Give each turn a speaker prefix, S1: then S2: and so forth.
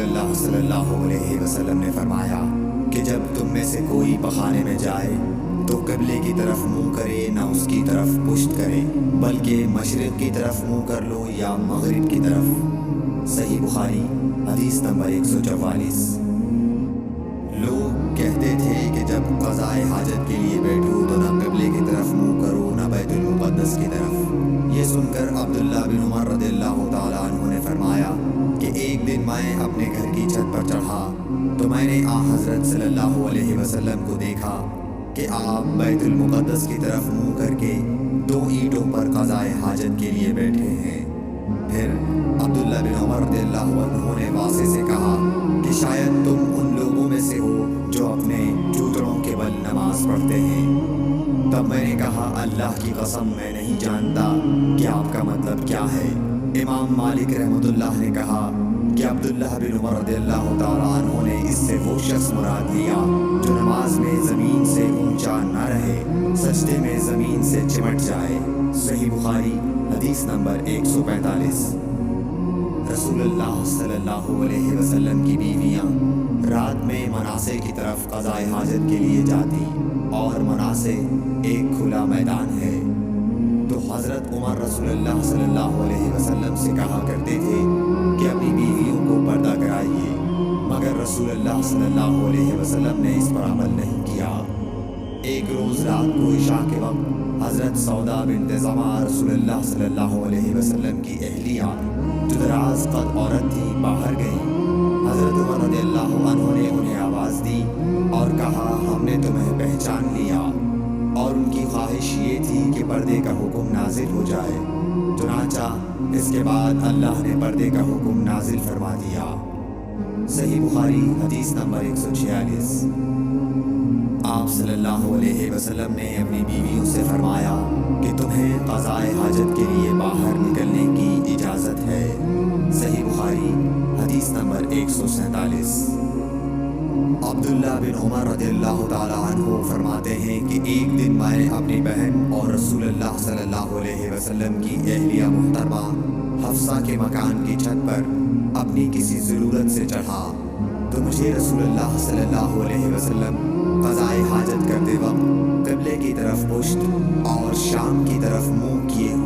S1: اللہ صلی اللہ علیہ وسلم نے فرمایا کہ جب تم میں سے کوئی پخانے میں جائے تو قبلے کی طرف منہ کرے نہ اس کی طرف پشت کرے، بلکہ مشرق کی طرف منہ کر لو یا مغرب کی طرف۔ صحیح بخاری حدیث نمبر 144۔ لوگ کہتے تھے کہ جب قضاء حاجت کے لیے بیٹھو تو نہ قبلے کی طرف منہ کرو نہ بیت المقدس کی طرف۔ یہ سن کر عبداللہ بن عمر رضی اللہ تعالیٰ عنہ نے فرمایا کہ ایک دن میں اپنے گھر کی چھت پر چڑھا تو میں نے حضرت صلی اللہ علیہ وسلم کو دیکھا کہ آپ بیت المقدس کی طرف منہ کر کے 2 اینٹوں پر قضاء حاجت کے لیے بیٹھے ہیں۔ پھر عبداللہ بن عمر رضی اللہ عنہ نے واضح سے کہا کہ شاید تم ان لوگوں میں سے ہو جو اپنے جوتڑوں کے بل نماز پڑھتے ہیں۔ تب میں نے کہا اللہ کی قسم میں نہیں جانتا کہ آپ کا مطلب کیا ہے۔ امام مالک رحمۃ اللہ نے کہا کہ عبداللہ بن عمر رضی اللہ تعالیٰ عنہ نے اس سے وہ شخص مراد لیا جو نماز میں زمین سے اونچا نہ رہے، سجدے میں زمین سے چمٹ جائے۔ صحیح بخاری حدیث نمبر 145۔ رسول اللہ صلی اللہ علیہ وسلم کی بیویاں رات میں مناسے کی طرف قضاء حاجت کے لیے جاتی، اور مناسے ایک کھلا میدان ہے، تو حضرت عمر رسول اللہ صلی اللہ علیہ وسلم سے کہا کرتے تھے کہ اپنی بیویوں کو پردہ کرائیے، مگر رسول اللہ صلی اللہ علیہ وسلم نے اس پر عمل نہیں کیا۔ ایک روز رات کو عشاء کے وقت حضرت سودا بنت زمعہ رسول اللہ صلی اللہ علیہ وسلم کی اہلیہ جو دراز قد عورت تھی باہر گئی۔ حضرت عمر رضی اللہ عنہ نے انہیں آواز دی اور کہا ہم نے تمہیں پہچان لیا، اور ان کی خواہش یہ تھی کہ پردے کا حکم نازل ہو جائے، چنانچہ اس کے بعد اللہ نے پردے کا حکم نازل فرما دیا۔ صحیح بخاری حدیث نمبر 146۔ آپ صلی اللہ علیہ وسلم نے اپنی بیویوں سے فرمایا کہ تمہیں قضاء حاجت کے لیے باہر نکلنے کی اجازت ہے۔ صحیح بخاری حدیث نمبر 147۔ عبداللہ بن عمر رضی اللہ تعالیٰ عنہ فرماتے ہیں کہ ایک دن میں اپنی بہن اور رسول اللہ صلی اللہ علیہ وسلم کی اہلیہ محترمہ حفصہ کے مکان کی چھت پر اپنی کسی ضرورت سے چڑھا تو مجھے رسول اللہ صلی اللہ علیہ وسلم قضاء حاجت کرتے وقت قبلے کی طرف پشت اور شام کی طرف منہ کیے ہوئے